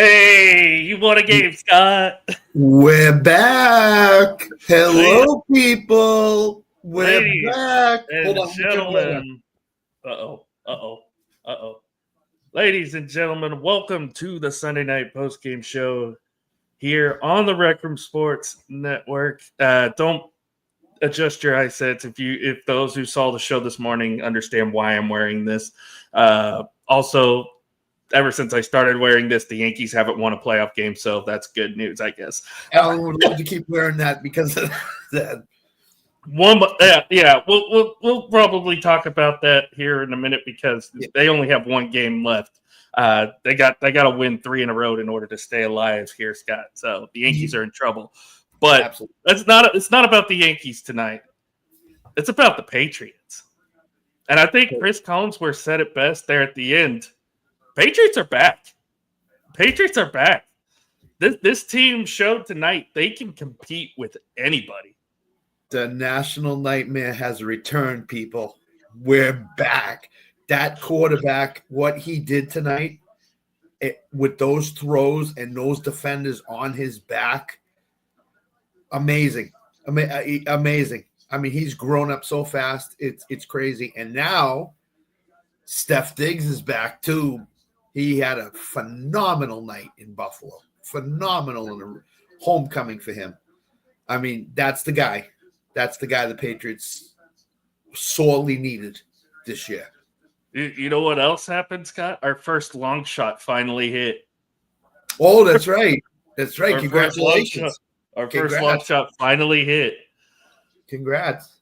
Hey, you won a game, Scott. We're back. Hello, people. We're Ladies back. and Hold on, let me turn the light on. gentlemen. Uh-oh. Ladies and gentlemen, welcome to the Sunday night postgame show here on the Rec Rom Sports Network. Don't adjust your eyesets if those who saw the show this morning understand why I'm wearing this. Also, ever since I started wearing this, the Yankees haven't won a playoff game, so that's good news, I guess. Alan would love to keep wearing that because of that. We'll probably talk about that here in a minute because they only have one game left. They got to win 3 in a row in order to stay alive here, Scott. So the Yankees are in trouble. But Absolutely. It's not about the Yankees tonight. It's about the Patriots. And I think Chris Collinsworth said it best there at the end. Patriots are back. This team showed tonight they can compete with anybody. The national nightmare has returned, people. We're back. That quarterback, what he did tonight with those throws and those defenders on his back, amazing. Amazing. I mean, he's grown up so fast. It's crazy. And now Steph Diggs is back too. He had a phenomenal night in Buffalo. Phenomenal in a homecoming for him. I mean, that's the guy. That's the guy the Patriots sorely needed this year. You know what else happened, Scott? Our first long shot finally hit. Oh, that's right. That's right. Congratulations. First long shot finally hit. Congrats.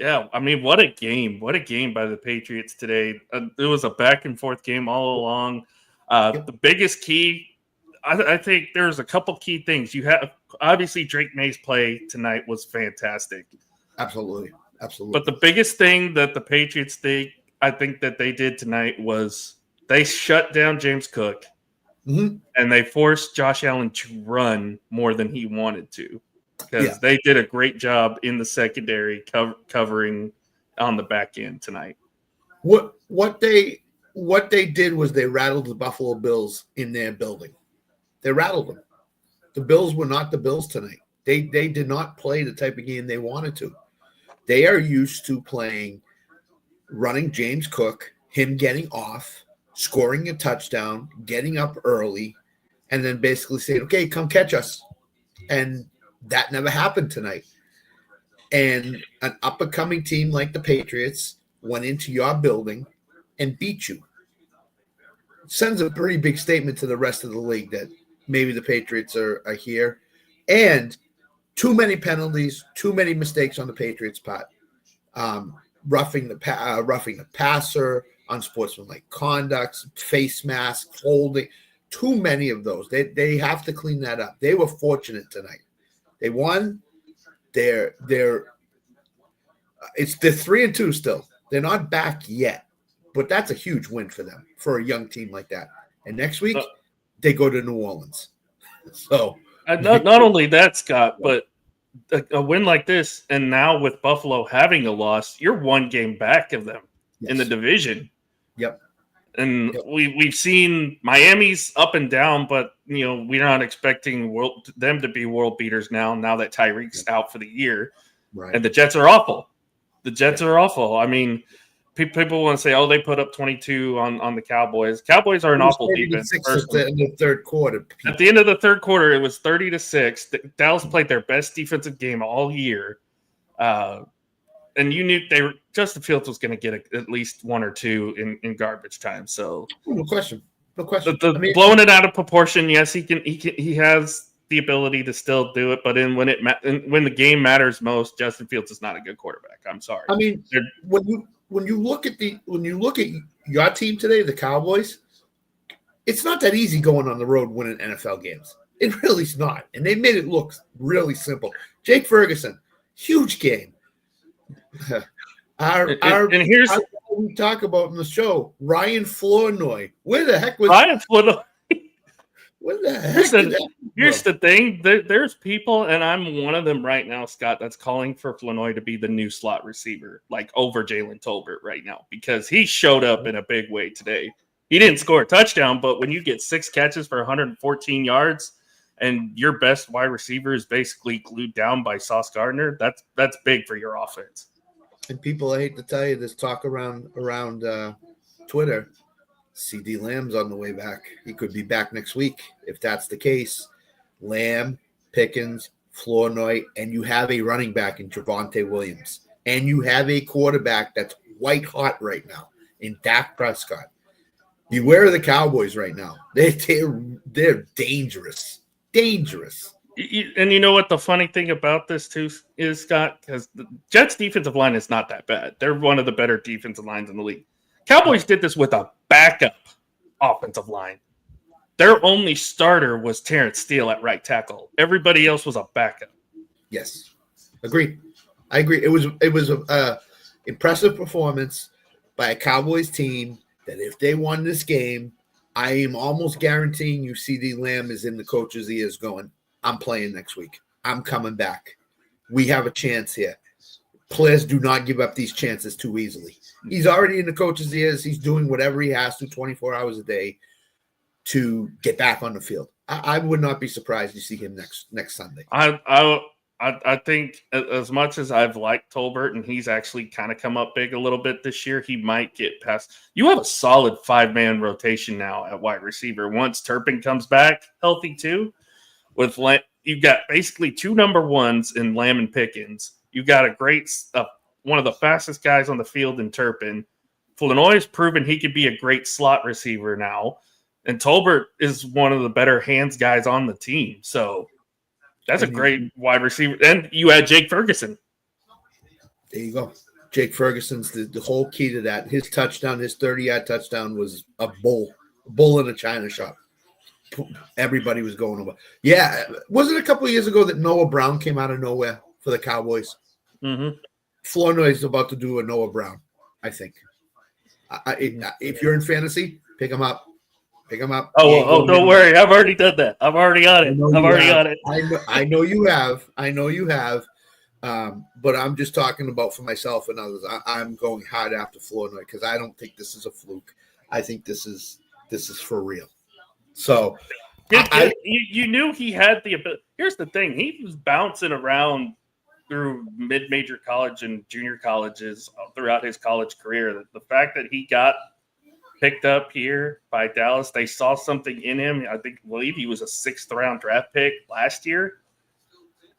Yeah, I mean, what a game. What a game by the Patriots today. It was a back-and-forth game all along. The biggest key, I think there's a couple key things. You have obviously Drake Maye's play tonight was fantastic. Absolutely. But the biggest thing that the Patriots I think that they did tonight was they shut down James Cook and they forced Josh Allen to run more than he wanted to because they did a great job in the secondary covering on the back end tonight. What they did was they rattled the Buffalo Bills in their building. They rattled them. The Bills were not the Bills tonight. They did not play the type of game they wanted to. They are used to running James Cook, him getting off, scoring a touchdown, getting up early, and then basically saying, okay, come catch us. And that never happened tonight. And an up-and-coming team like the Patriots went into your building and beat you. Sends a pretty big statement to the rest of the league that maybe the Patriots are here. And too many penalties, too many mistakes on the Patriots' part. Roughing the passer, unsportsmanlike conduct, face mask, holding. Too many of those. They have to clean that up. They were fortunate tonight. They won. They're 3-2 still. They're not back yet, but that's a huge win for them for a young team like that. And next week they go to New Orleans. So not only that, Scott, but a win like this, and now with Buffalo having a loss, you're one game back of them in the division. Yep. And we've seen Miami's up and down, but we're not expecting them to be world beaters now that Tyreek's out for the year. Right. And the Jets are awful. Are awful. I mean, people want to say, they put up 22 on the Cowboys. Cowboys are an awful defense. In the third quarter. At the end of the third quarter, it was 30-6. Dallas played their best defensive game all year. And you knew Justin Fields was going to get at least 1 or 2 in garbage time. So no question. Blowing it out of proportion, yes, he has the ability to still do it, but when the game matters most, Justin Fields is not a good quarterback. I'm sorry. I mean, when you look at your team today, the Cowboys, it's not that easy going on the road winning NFL games. It really is not, and they made it look really simple. Jake Ferguson, huge game. Here's what we talk about in the show. Ryan Flournoy. Where the heck was Ryan Flournoy? What the heck? Here's the thing. There's people, and I'm one of them right now, Scott, that's calling for Flournoy to be the new slot receiver, like over Jalen Tolbert right now, because he showed up in a big way today. He didn't score a touchdown, but when you get 6 catches for 114 yards and your best wide receiver is basically glued down by Sauce Gardner, that's big for your offense. And people, I hate to tell you, this talk around Twitter, CD Lamb's on the way back. He could be back next week. If that's the case, Lamb, Pickens, Flournoy, and you have a running back in Javonte Williams. And you have a quarterback that's white hot right now in Dak Prescott. Beware of the Cowboys right now. They're dangerous. Dangerous. And you know what the funny thing about this too is, Scott? Because the Jets' defensive line is not that bad. They're one of the better defensive lines in the league. Cowboys did this with a backup offensive line. Their only starter was Terrence Steele at right tackle. Everybody else was a backup. Yes, agreed. I agree. It was a impressive performance by a Cowboys team that if they won this game, I am almost guaranteeing you CD Lamb is in the coach's ears going, I'm playing next week. I'm coming back. We have a chance here. Players do not give up these chances too easily. He's already in the coach's ears. He's doing whatever he has to 24 hours a day to get back on the field. I would not be surprised to see him next Sunday. I think as much as I've liked Tolbert and he's actually kind of come up big a little bit this year, he might get past. You have a solid 5-man rotation now at wide receiver. Once Turpin comes back healthy too, you've got basically 2 number ones in Lamb and Pickens. You got a great one of the fastest guys on the field in Turpin. Flournoy has proven he could be a great slot receiver now, and Tolbert is one of the better hands guys on the team. So that's a great wide receiver. And you add Jake Ferguson. There you go. Jake Ferguson's the whole key to that. His touchdown, his 30-yard touchdown was a bull in a china shop. Everybody was going over. Yeah. Was it a couple of years ago that Noah Brown came out of nowhere for the Cowboys? Mm-hmm. Flournoy is about to do a Noah Brown, I think. If you're in fantasy, pick him up. Pick him up. Oh, don't worry. I've already done that. I've already got it. I've already got it. I know you have. But I'm just talking about for myself and others. I'm going hard after Flournoy because I don't think this is a fluke. I think this is for real. So you knew he had the ability. Here's the thing. He was bouncing around through mid-major college and junior colleges throughout his college career. The fact that he got picked up here by Dallas, they saw something in him. I believe he was a 6th-round draft pick last year.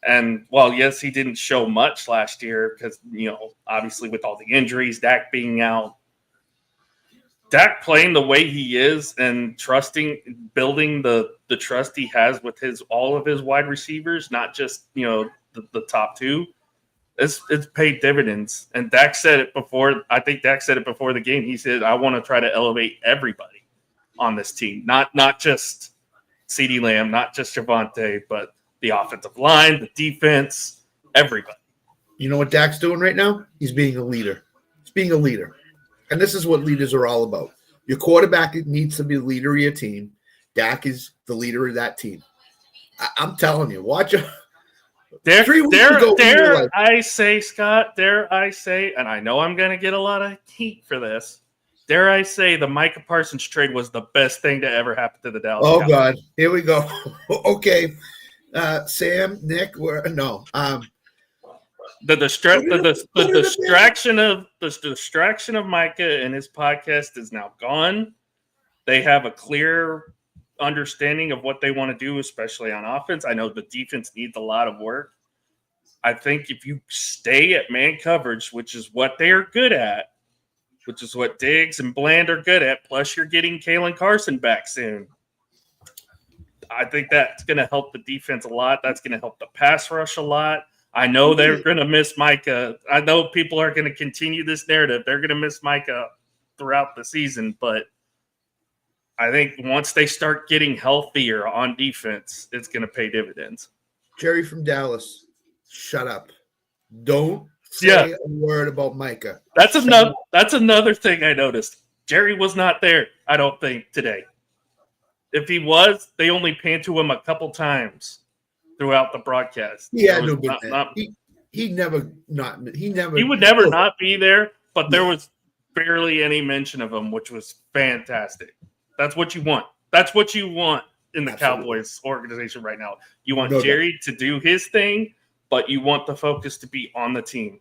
And while, yes, he didn't show much last year because, obviously with all the injuries, Dak being out, Dak playing the way he is and building the trust he has with all of his wide receivers, not just, the top 2, it's paid dividends. And Dak said it before. I think Dak said it before the game. He said, I want to try to elevate everybody on this team, not just CeeDee Lamb, not just Javonte, but the offensive line, the defense, everybody. You know what Dak's doing right now? He's being a leader. He's being a leader. And this is what leaders are all about. Your quarterback needs to be the leader of your team. Dak is the leader of that team. I'm telling you, watch it. Dare I say, Scott, and I know I'm going to get a lot of heat for this. Dare I say the Micah Parsons trade was the best thing to ever happen to the Dallas Cowboys. God. Here we go. Okay. Sam, Nick, no. The distraction of Micah and his podcast is now gone. They have a clear understanding of what they want to do, especially on offense. I know the defense needs a lot of work. I think if you stay at man coverage, which is what they are good at, which is what Diggs and Bland are good at, plus you're getting Kalen Carson back soon, I think that's going to help the defense a lot. That's going to help the pass rush a lot. I know they're going to miss Micah. I know people are going to continue this narrative. They're going to miss Micah throughout the season, but I think once they start getting healthier on defense, it's going to pay dividends. Jerry from Dallas, shut up. Don't say a word about Micah. That's another thing I noticed. Jerry was not there, I don't think, today. If he was, they only panned to him a couple times throughout the broadcast. He had no business. He would never not be there, but there was barely any mention of him, which was fantastic. That's what you want. That's what you want in the Absolutely. Cowboys organization right now. You want No Jerry to do his thing, but you want the focus to be on the team,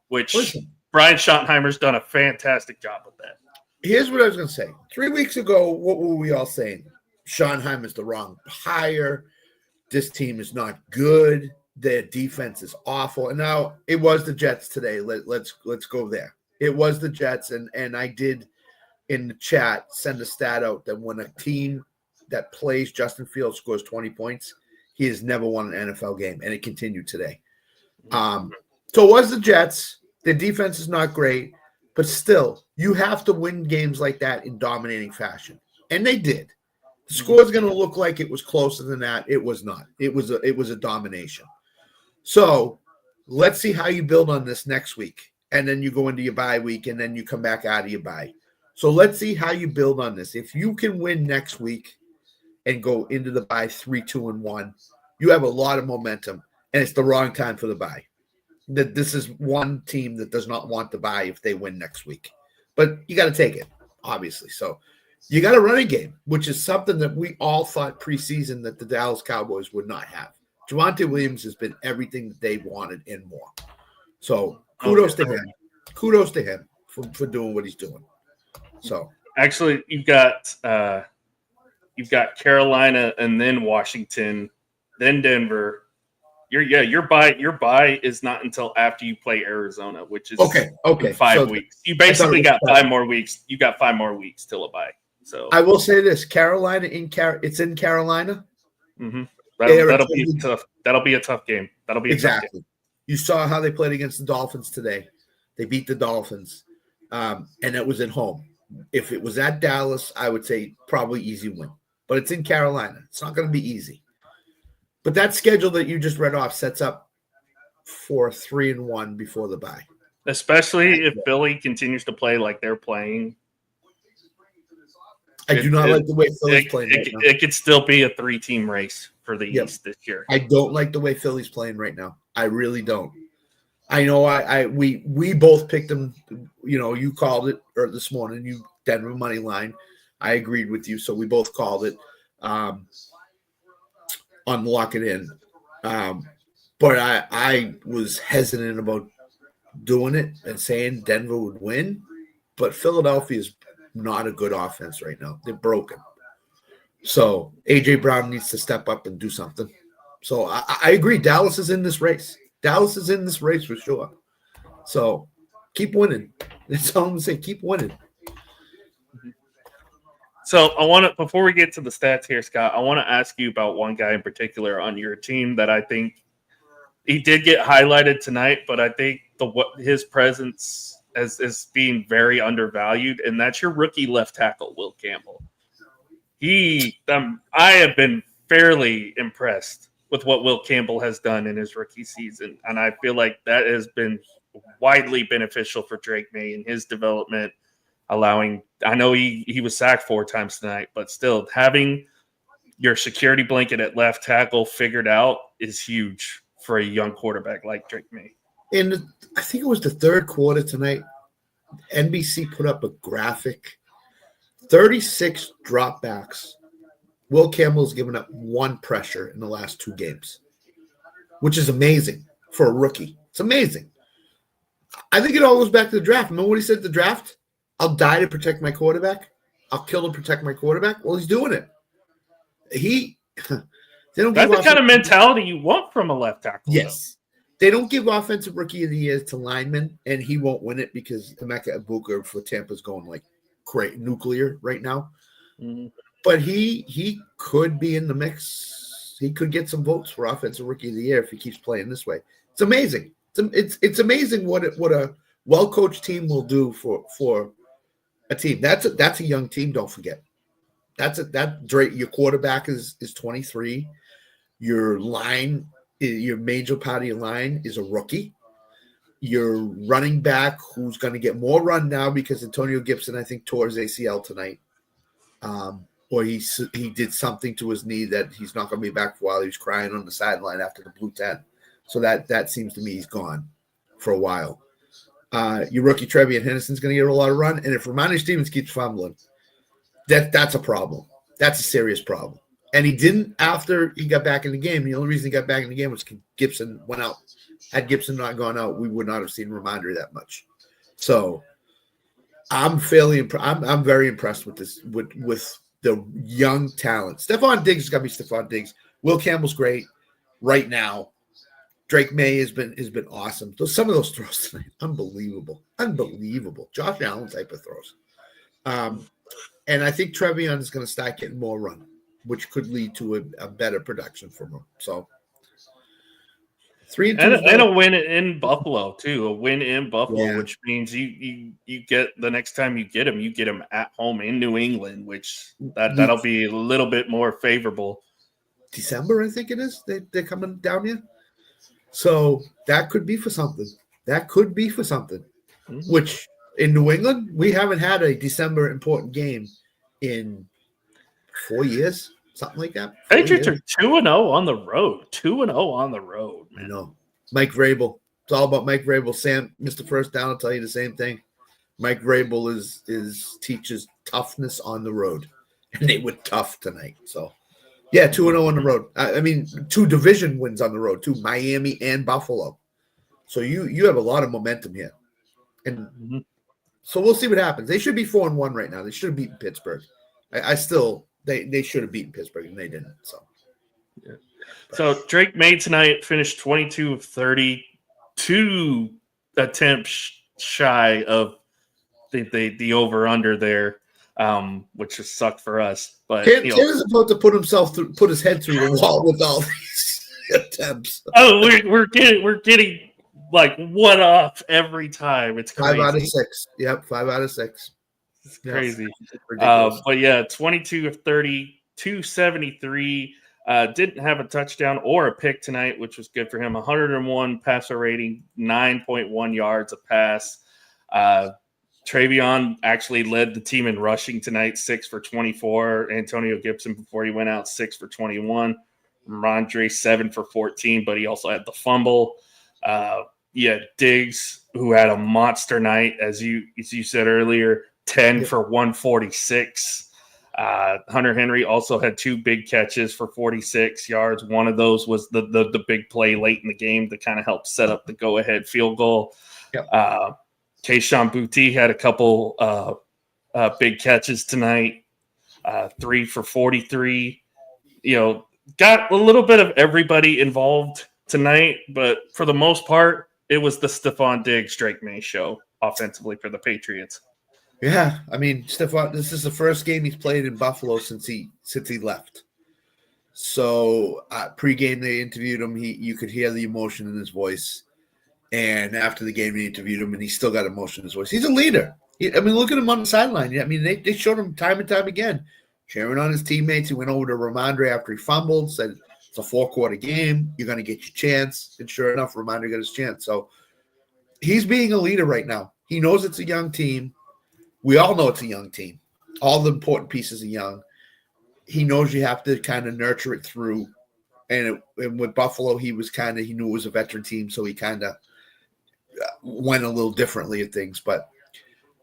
which Brian Schottenheimer's done a fantastic job with that. Here's what I was going to say. 3 weeks ago, what were we all saying? Schottenheimer's the wrong hire. This team is not good. Their defense is awful. And now it was the Jets today. Let's go there. It was the Jets, and I did in the chat send a stat out that when a team that plays Justin Fields scores 20 points, he has never won an NFL game, and it continued today. So it was the Jets. Their defense is not great, but still, you have to win games like that in dominating fashion, and they did. The score is going to look like it was closer than that. It was not. It was a domination. So let's see how you build on this next week, and then you go into your bye week, and then you come back out of your bye. So let's see how you build on this. If you can win next week and go into the bye 3-2-1, you have a lot of momentum, and it's the wrong time for the bye. That this is one team that does not want the bye if they win next week, but you got to take it, obviously. So you got a running game, which is something that we all thought preseason that the Dallas Cowboys would not have. Javonte Williams has been everything that they wanted and more. So kudos to him. Kudos to him for doing what he's doing. So actually, you've got Carolina and then Washington, then Denver. Your bye is not until after you play Arizona, which is okay. 5 weeks. You basically got 5 more weeks. You got 5 more weeks till a bye. So I will say this: Carolina it's in Carolina. Mm-hmm. That'll be tough. That'll be a tough game. That'll be exactly. A tough game. You saw how they played against the Dolphins today. They beat the Dolphins, and it was at home. If it was at Dallas, I would say probably easy win. But it's in Carolina. It's not going to be easy. But that schedule that you just read off sets up for 3-1 before the bye. Especially if Philly continues to play like they're playing. I do not like the way Philly's playing right now. It could still be a 3-team race for the East this year. I don't like the way Philly's playing right now. I really don't. I know we both picked them. You know, you called it this morning. You Denver money line. I agreed with you, so we both called it on lock it in. But I was hesitant about doing it and saying Denver would win. But Philadelphia is not a good offense right now. They're broken. So A.J. Brown needs to step up and do something. So I agree. Dallas is in this race. Dallas is in this race for sure. So keep winning. That's all I'm going to say. Keep winning. So I want to, before we get to the stats here, Scott, I want to ask you about one guy in particular on your team that I think he did get highlighted tonight, but I think his presence is being very undervalued, and that's your rookie left tackle, Will Campbell. I have been fairly impressed with what Will Campbell has done in his rookie season, and I feel like that has been widely beneficial for Drake Maye in his development, allowing – I know he was sacked 4 times tonight, but still having your security blanket at left tackle figured out is huge for a young quarterback like Drake Maye. I think it was the third quarter tonight, NBC put up a graphic, 36 dropbacks. Will Campbell's given up 1 pressure in the last 2 games, which is amazing for a rookie. It's amazing. I think it all goes back to the draft. Remember what he said at the draft? I'll die to protect my quarterback. I'll kill to protect my quarterback. Well, he's doing it. That's the kind of mentality you want from a left tackle. Yes. They don't give offensive rookie of the year to linemen, and he won't win it because Emeka Egbuka for Tampa's going like great nuclear right now. Mm-hmm. But he could be in the mix. He could get some votes for offensive rookie of the year if he keeps playing this way. It's amazing. It's amazing what a well-coached team will do for a team. That's a young team. Don't forget. Drake. Your quarterback is 23. Your major part of your line is a rookie. Your running back, who's going to get more run now because Antonio Gibson, I think, tore his ACL tonight. Or he did something to his knee that he's not going to be back for a while. He was crying on the sideline after the blue 10. So that seems to me he's gone for a while. Your rookie Trevian Henderson's going to get a lot of run. And if Ramondre Stevens keeps fumbling, that's a problem. That's a serious problem. And he didn't after he got back in the game. The only reason he got back in the game was Gibson went out. Had Gibson not gone out, we would not have seen Ramondre that much. So I'm very impressed with this with the young talent. Stephon Diggs has got to be Stephon Diggs. Will Campbell's great right now. Drake Maye has been awesome. Some of those throws tonight, unbelievable. Josh Allen type of throws. And I think Trevion is going to start getting more run, which could lead to a better production from him. So 3-2 and a win in Buffalo too. A win in Buffalo, Yeah. which means you get the next time you get him at home in New England, which that'll be a little bit more favorable. December, I think it is. They're coming down here. So that could be for something. Mm-hmm. Which in New England, we haven't had a December important game in 4 years, something like that. Patriots are 2-0 on the road. 2-0 on the road, man. I know. Mike Vrabel. It's all about Mike Vrabel. Sam, Mr. First Down, will tell you the same thing. Mike Vrabel teaches toughness on the road. And they were tough tonight. So, yeah, 2-0 on the road. I mean, 2 division wins on the road, too, Miami and Buffalo. So you have a lot of momentum here. And so we'll see what happens. They should be 4-1 right now. They should have beaten Pittsburgh. They should have beaten Pittsburgh, and they didn't. So, yeah. So Drake Maye tonight finished 22 of 30, 2 attempts shy of the over under there, which just sucked for us. But Tanner's about to put his head through the wall with all these attempts. Oh, we're getting like one off every time. It's crazy. 5 out of 6. Yep, 5 out of 6. It's crazy. But yeah, 22 of 30, 273. Didn't have a touchdown or a pick tonight, which was good for him. 101 passer rating, 9.1 yards a pass. Trevion actually led the team in rushing tonight, 6 for 24. Antonio Gibson, before he went out, 6 for 21. Ramondre, 7 for 14, but he also had the fumble. Diggs, who had a monster night, as you said earlier, 10 for 146. Hunter Henry also had 2 big catches for 46 yards. One of those was the big play late in the game that kind of helped set up the go-ahead field goal. Yep. Kayshon Boutte had a couple big catches tonight, 3 for 43. Got a little bit of everybody involved tonight, but for the most part, it was the Stephon Diggs, Drake Maye show offensively for the Patriots. Yeah, I mean, Stephon, this is the first game he's played in Buffalo since he left. So pregame they interviewed him. You could hear the emotion in his voice, and after the game they interviewed him, and he still got emotion in his voice. He's a leader. Look at him on the sideline. I mean, they showed him time and time again, cheering on his teammates. He went over to Ramondre after he fumbled, said it's a 4-quarter game. You're going to get your chance. And sure enough, Ramondre got his chance. So he's being a leader right now. He knows it's a young team. We all know it's a young team. All the important pieces are young. He knows you have to kind of nurture it through. And with Buffalo, he knew it was a veteran team, so he kind of went a little differently at things. But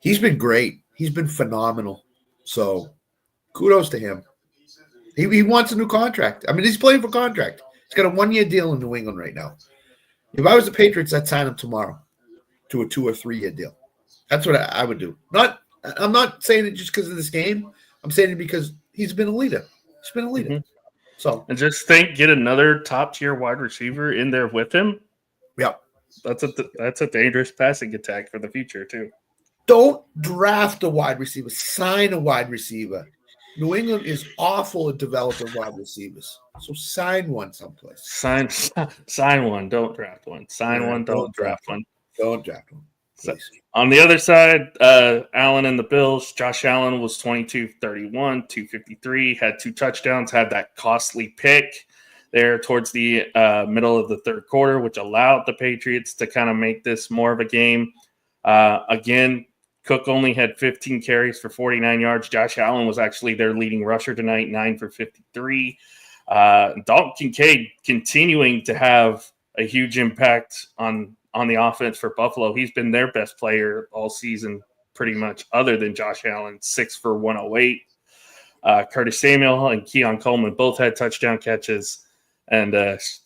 he's been great. He's been phenomenal. So kudos to him. He wants a new contract. I mean, he's playing for contract. He's got a 1-year deal in New England right now. If I was the Patriots, I'd sign him tomorrow to a 2 or 3 year deal. That's what I would do. I'm not saying it just because of this game. I'm saying it because he's been a leader. He's been a leader. Mm-hmm. So, and just get another top tier wide receiver in there with him. Yep. That's a dangerous passing attack for the future too. Don't draft a wide receiver. Sign a wide receiver. New England is awful at developing wide receivers. So sign one someplace. Sign one. Don't draft one. Sign one. Don't draft one. Don't draft one. So, on the other side, Allen and the Bills, Josh Allen was 22-31, 253, had 2 touchdowns, had that costly pick there towards the middle of the third quarter, which allowed the Patriots to kind of make this more of a game. Again, Cook only had 15 carries for 49 yards. Josh Allen was actually their leading rusher tonight, 9 for 53. Dalton Kincaid continuing to have a huge impact on on the offense for Buffalo. He's been their best player all season, pretty much, other than Josh Allen, 6 for 108. Curtis Samuel and Keon Coleman both had touchdown catches, and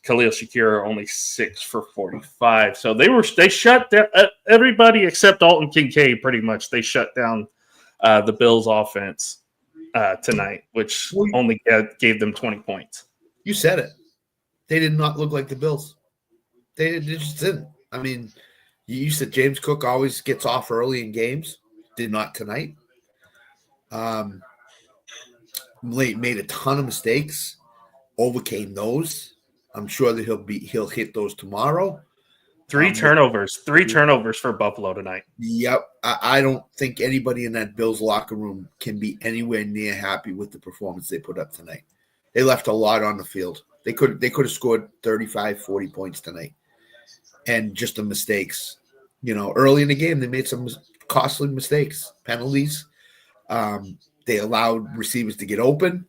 Khalil Shakir only 6 for 45. So they shut down everybody except Alton Kincaid. Pretty much, they shut down the Bills' offense tonight, which only gave them 20 points. You said it. They did not look like the Bills. They just didn't. I mean, you said James Cook always gets off early in games. Did not tonight. Made a ton of mistakes. Overcame those. I'm sure that he'll hit those tomorrow. 3 turnovers for Buffalo tonight. Yep. I don't think anybody in that Bills locker room can be anywhere near happy with the performance they put up tonight. They left a lot on the field. They could have scored 35, 40 points tonight. And just the mistakes. Early in the game, they made some costly mistakes, penalties. They allowed receivers to get open.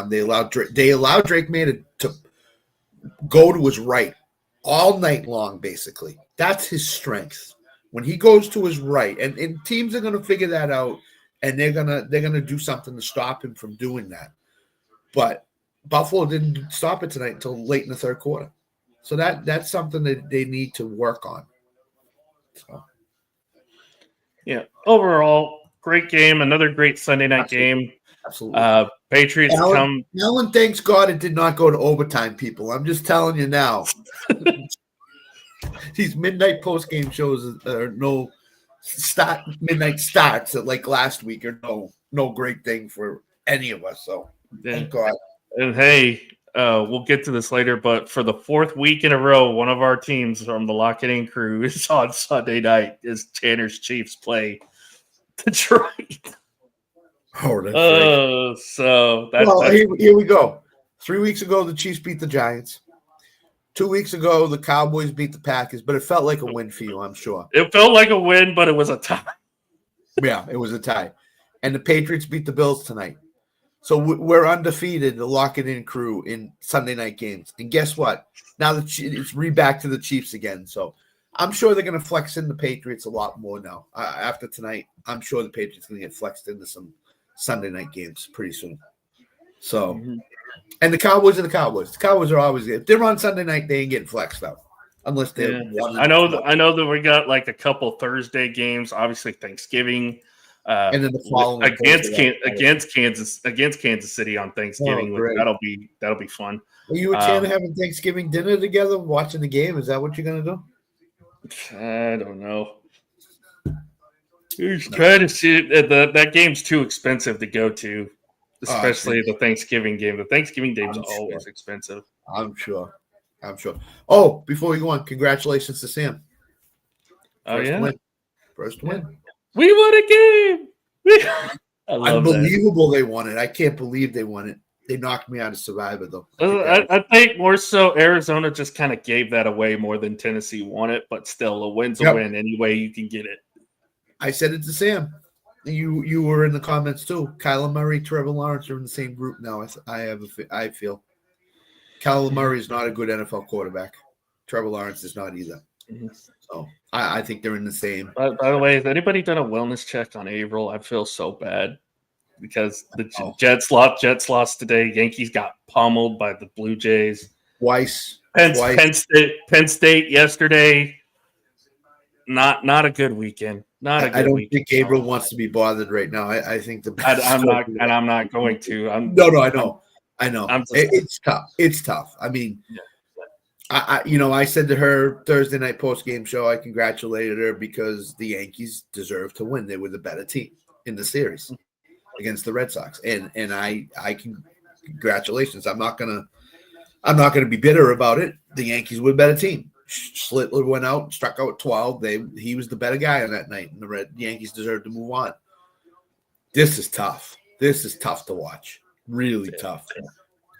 They allowed Drake Maye to go to his right all night long, basically. That's his strength. When he goes to his right, and teams are going to figure that out, and they're gonna do something to stop him from doing that. But Buffalo didn't stop it tonight until late in the third quarter. So that's something that they need to work on. So. Yeah, overall, great game. Another great Sunday night game. Absolutely. Patriots Alan, thanks God it did not go to overtime, people. I'm just telling you now. These midnight post-game shows are midnight starts at like last week are no great thing for any of us. So thank God. And hey, we'll get to this later, but for the 4th week in a row, one of our teams from the Lock It In crew is on Sunday night as Tanner's Chiefs play Detroit. Oh, so here we go. 3 weeks ago, the Chiefs beat the Giants. 2 weeks ago, the Cowboys beat the Packers, but it felt like a win for you, I'm sure. It felt like a win, but it was a tie. Yeah, it was a tie. And the Patriots beat the Bills tonight. So we're undefeated, the Lock It In crew, in Sunday night games. And guess what? Now it's back to the Chiefs again. So I'm sure they're going to flex in the Patriots a lot more now. After tonight, I'm sure the Patriots are going to get flexed into some Sunday night games pretty soon. So, and the Cowboys are the Cowboys. The Cowboys are always good. If they're on Sunday night, they ain't getting flexed out unless they're. I know that we got like a couple Thursday games. Obviously, Thanksgiving. And then the following against Kansas City on Thanksgiving. That'll be fun. Are you and Tanner having Thanksgiving dinner together, watching the game? Is that what you're gonna do? I don't know. Who's trying to see that game's too expensive to go to, especially the Thanksgiving game. The Thanksgiving game is always expensive. I'm sure. Oh, before we go on, congratulations to Sam. First win. We won a game. Unbelievable they won it. I can't believe they won it. They knocked me out of Survivor, though. I think more so Arizona just kind of gave that away more than Tennessee won it, but still a win's a win any way you can get it. I said it to Sam. You were in the comments too. Kyler Murray, Trevor Lawrence are in the same group now. I feel Kyler Murray is not a good NFL quarterback. Trevor Lawrence is not either. Mm-hmm. So I think they're in the same. By the way, has anybody done a wellness check on Averill? I feel so bad because the Jets lost today. Yankees got pummeled by the Blue Jays. Twice. Penn State yesterday. Not a good weekend. I don't think Gabriel wants to be bothered right now. I think I'm not going to. I know. It's tough. It's tough. I mean, I said to her Thursday night post-game show, I congratulated her because the Yankees deserve to win. They were the better team in the series against the Red Sox, and I can congratulations. I'm not gonna be bitter about it. The Yankees were a better team. Schlittler went out, struck out 12. He was the better guy on that night, and the Yankees deserved to move on. This is tough. This is tough to watch. Really tough.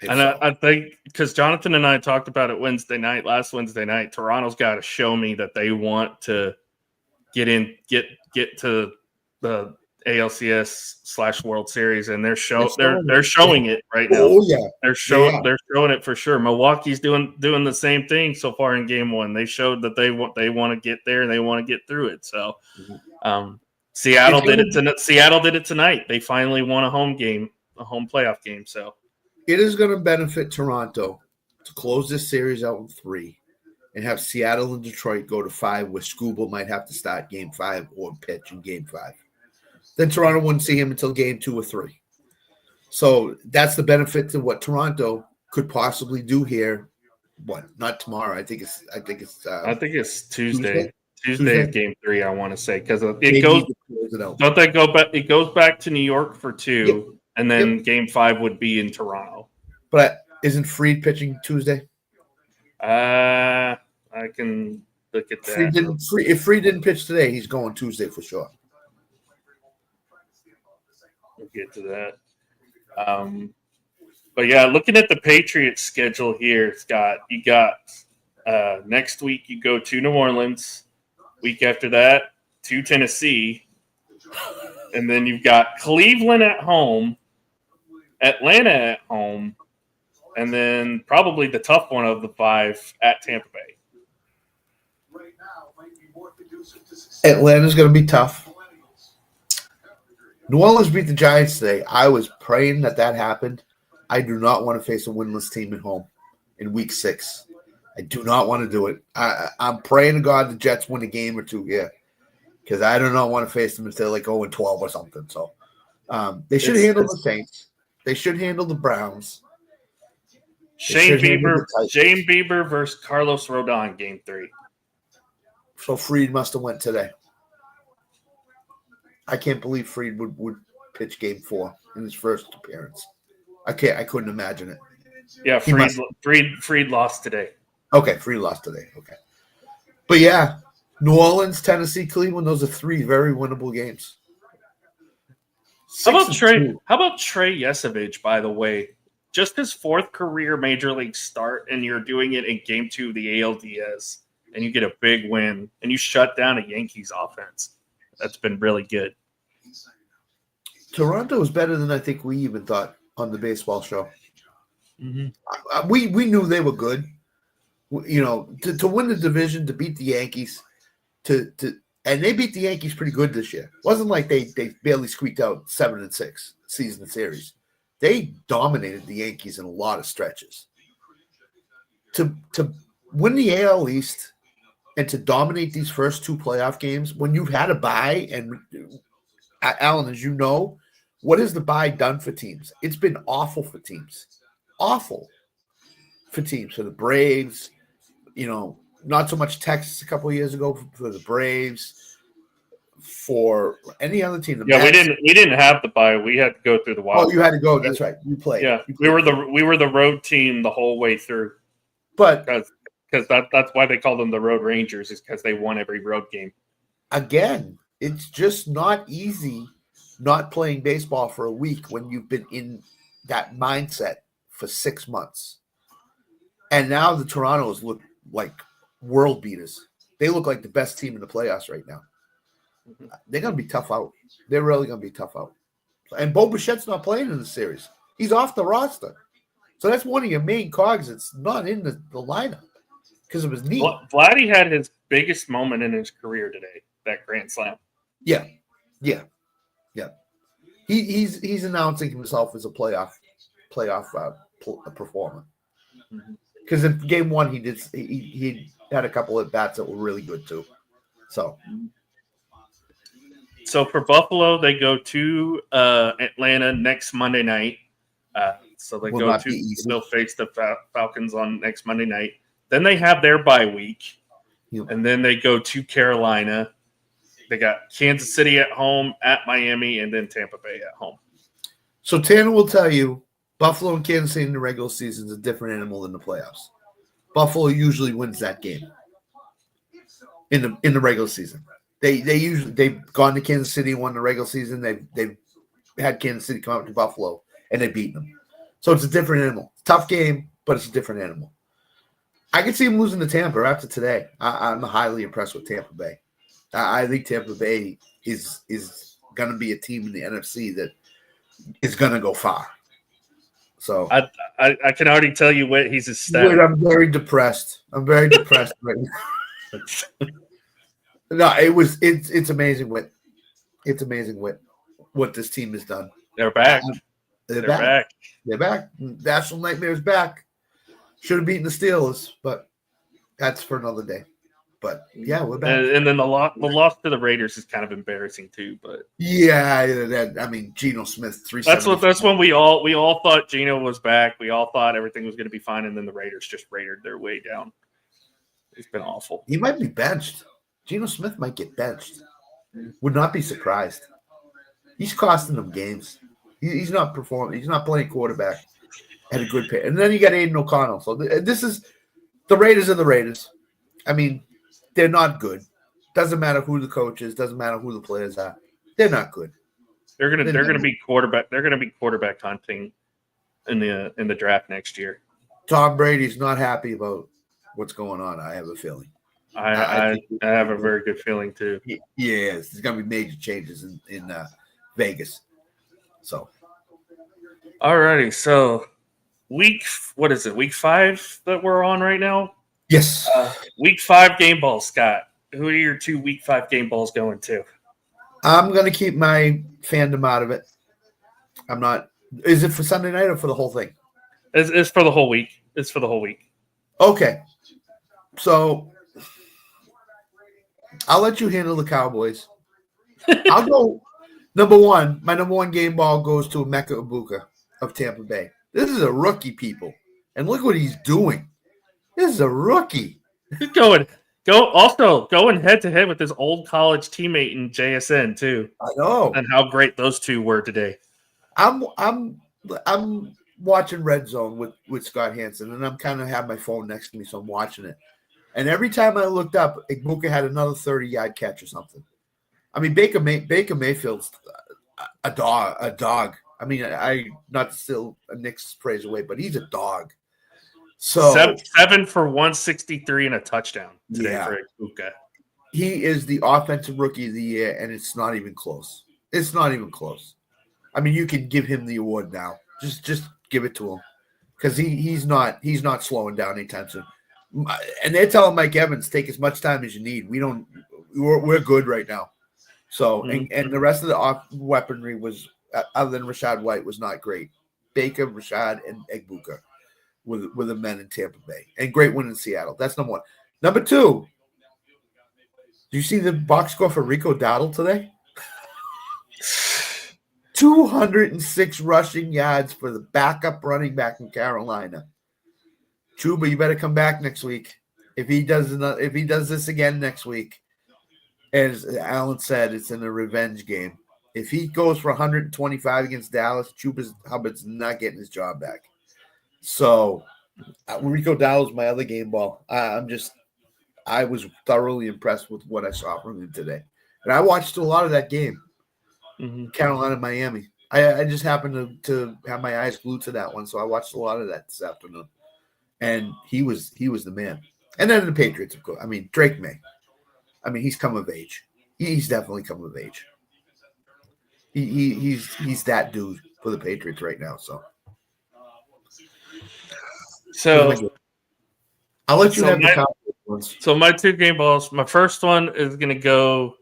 And I think because Jonathan and I talked about it last Wednesday night, Toronto's got to show me that they want to get to the ALCS / World Series, and they're showing it right now. Oh yeah, they're showing it for sure. Milwaukee's doing the same thing so far in Game 1. They showed that they want to get there and they want to get through it. So, Seattle did it tonight. They finally won a home playoff game. So it is going to benefit Toronto to close this series out in 3 and have Seattle and Detroit go to 5, where Scuba might have to start Game 5 or pitch in Game 5. Then Toronto wouldn't see him until Game 2 or 3. So that's the benefit to what Toronto could possibly do here. What? Not tomorrow. I think it's Tuesday. Tuesday's Game 3. I want to say, because it goes back. It goes back to New York for 2, and then Game 5 would be in Toronto. But isn't Fried pitching Tuesday? I can look at that. If Fried didn't pitch today, he's going Tuesday for sure. We'll get to that. But yeah, looking at the Patriots schedule here, Scott, you got next week you go to New Orleans. Week after that, to Tennessee. And then you've got Cleveland at home, Atlanta at home, and then probably the tough one of the 5 at Tampa Bay. Atlanta's going to be tough. New Orleans beat the Giants today. I was praying that happened. I do not want to face a winless team at home in Week 6. I do not want to do it. I'm praying to God the Jets win a game or 2 here, because I do not want to face them until like 0-12 or something. So they should handle the Saints. They should handle the Browns. Shane Bieber versus Carlos Rodon, Game 3. So Fried must have went today. I can't believe Fried would pitch Game 4 in his first appearance. I couldn't imagine it. Yeah, Fried lost today. Okay, Fried lost today. Okay. But yeah, New Orleans, Tennessee, Cleveland, those are 3 very winnable games. How about Trey Yesevich, by the way? Just his 4th career Major League start, and you're doing it in Game 2 of the ALDS, and you get a big win, and you shut down a Yankees offense. That's been really good. Toronto is better than I think we even thought on the baseball show. Mm-hmm. We knew they were good. You know, to win the division, to beat the Yankees, and they beat the Yankees pretty good this year. It wasn't like they barely squeaked out 7-6 season series. They dominated the Yankees in a lot of stretches. To win the AL East and to dominate these first 2 playoff games, when you've had a bye, and Alan, as you know, what has the bye done for teams? It's been awful for teams. Awful for teams. For the Braves, you know, not so much Texas a couple of years ago for the Braves. For any other team. We didn't have the bye. We had to go through the wild. Oh, you had to go. That's right. You played. Yeah, we were the road team the whole way through. But because that's why they call them the Road Rangers, is because they won every road game. Again, it's just not easy not playing baseball for a week when you've been in that mindset for 6 months. And now the Torontos look like world beaters. They look like the best team in the playoffs right now. They're going to be tough out. They're really going to be tough out. And Bo Bichette's not playing in the series. He's off the roster. So that's one of your main cogs that's not in the lineup because of his knee. Vladdy had his biggest moment in his career today, that grand slam. Yeah. He's announcing himself as a playoff performer. Because in Game 1 he had a couple of bats that were really good too. So for Buffalo, they go to Atlanta next Monday night. So they'll face the Falcons on next Monday night. Then they have their bye week. Yep. And then they go to Carolina. They got Kansas City at home, at Miami, and then Tampa Bay at home. So Tanner will tell you Buffalo and Kansas City in the regular season is a different animal than the playoffs. Buffalo usually wins that game in the regular season. They've gone to Kansas City and won the regular season. They've had Kansas City come out to Buffalo and they've beaten them. So it's a different animal. Tough game, but it's a different animal. I could see them losing to Tampa after today. I'm highly impressed with Tampa Bay. I think Tampa Bay is going to be a team in the NFC that is going to go far. So I can already tell you what he's ecstatic. I'm very depressed. I'm very depressed right now. No, it's amazing what this team has done. They're back. They're back. They're back. National Nightmare's back. Should have beaten the Steelers, but that's for another day. But yeah, we're back. And then the loss to the Raiders is kind of embarrassing too. But yeah, I mean, Geno Smith 370. That's when we all thought Geno was back. We all thought everything was going to be fine, and then the Raiders just raided their way down. It's been awful. He might be benched. Geno Smith might get benched. Would not be surprised. He's costing them games. He's not performing. He's not playing quarterback at a good pace. And then you got Aiden O'Connell. So this is the Raiders are the Raiders. I mean, they're not good. Doesn't matter who the coach is. Doesn't matter who the players are. They're not good. They're gonna be quarterback. They're gonna be quarterback hunting in the draft next year. Tom Brady's not happy about what's going on. I have a feeling. I have a very good feeling too. Yes, there's gonna be major changes in Vegas. So, alrighty. So, week 5 that we're on right now? Yes. Week 5 game balls, Scott. Who are your 2 week 5 game balls going to? I'm gonna keep my fandom out of it. I'm not. Is it for Sunday night or for the whole thing? It's for the whole week. It's for the whole week. Okay. So I'll let you handle the Cowboys. I'll go number one. My number one game ball goes to Emeka Egbuka of Tampa Bay. This is a rookie, people. And look what he's doing. This is a rookie. He's going head to head with his old college teammate in JSN too. I know. And how great those two were today. I'm watching Red Zone with Scott Hansen, and I'm kind of have my phone next to me, so I'm watching it. And every time I looked up, Egbuka had another 30-yard catch or something. I mean, Baker Mayfield's a dog. I mean, I not to steal Nick's praise away, but he's a dog. So 7 for 163 and a touchdown today for Egbuka. He is the offensive rookie of the year, and it's not even close. It's not even close. I mean, you can give him the award now. Just give it to him because he's not slowing down anytime soon. And they're telling Mike Evans, take as much time as you need. We're good right now. So and the rest of the weaponry was other than Rashad White was not great. Baker, Rashad, and Egbuka were the men in Tampa Bay, and great win in Seattle. That's number one. Number two. Do you see the box score for Rico Dowdle today? 206 rushing yards for the backup running back in Carolina. Chuba, you better come back next week. If he does this again next week, as Alan said, it's in a revenge game. If he goes for 125 against Dallas, Hubbard's not getting his job back. So Rico Dowdle's my other game ball. I was thoroughly impressed with what I saw from him today. And I watched a lot of that game. Carolina, Miami. I just happened to have my eyes glued to that one, so I watched a lot of that this afternoon. And he was the man. And then the Patriots, of course. I mean, Drake Maye. I mean, he's come of age. He's definitely come of age. He's that dude for the Patriots right now. So I'll let you have the Cowboys ones. So my 2 game balls. My first one is going to go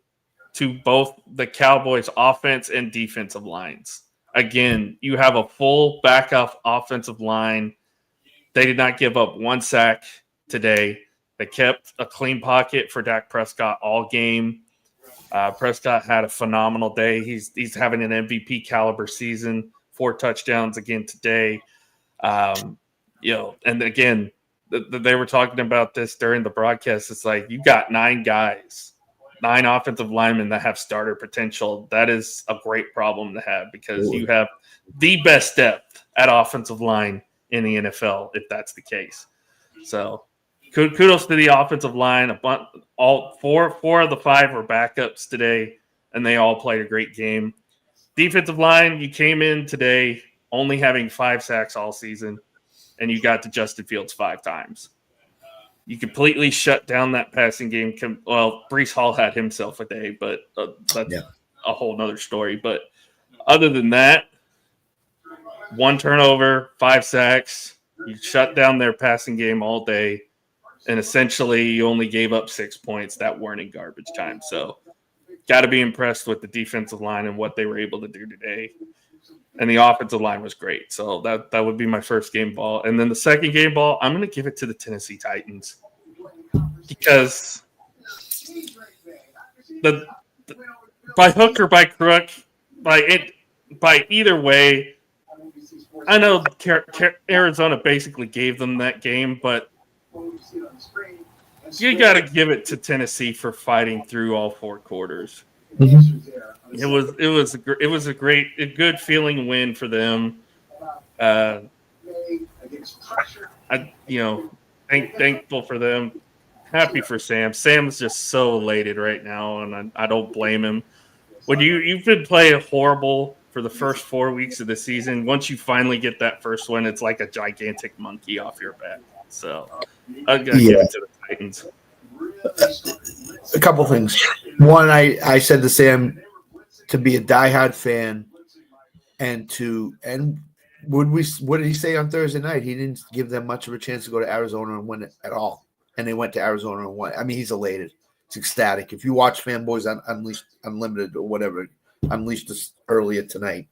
to both the Cowboys offense and defensive lines. Again, you have a full backup offensive line. They did not give up 1 sack today. They kept a clean pocket for Dak Prescott all game. Prescott had a phenomenal day. He's having an MVP caliber season. 4 touchdowns again today. And again, they were talking about this during the broadcast. It's like you got 9 offensive linemen that have starter potential. That is a great problem to have because you have the best depth at offensive line in the NFL, if that's the case. So kudos to the offensive line. All four of the 5 were backups today, and they all played a great game. Defensive line, you came in today only having 5 sacks all season, and you got to Justin Fields 5 times. You completely shut down that passing game. Well, Breece Hall had himself a day, but a whole nother story. But other than that, 1 turnover, 5 sacks. You shut down their passing game all day, and essentially you only gave up 6 points that weren't in garbage time. So got to be impressed with the defensive line and what they were able to do today. And the offensive line was great. So that would be my first game ball. And then the second game ball, I'm going to give it to the Tennessee Titans because the by hook or by crook, by either way, I know Arizona basically gave them that game, but you got to give it to Tennessee for fighting through all 4 quarters. Mm-hmm. It was a good feeling win for them. Thankful for them. Happy for Sam. Sam's just so elated right now, and I don't blame him. When you've been playing horrible for the first 4 weeks of the season, once you finally get that first win, it's like a gigantic monkey off your back. So I'm gonna give it to the Titans. A couple things. One, I said to Sam to be a diehard fan, and what did he say on Thursday night? He didn't give them much of a chance to go to Arizona and win it at all, and they went to Arizona and won. I mean, he's elated. He's ecstatic. If you watch Fanboys Unleashed Unlimited or whatever, Unleashed this earlier tonight,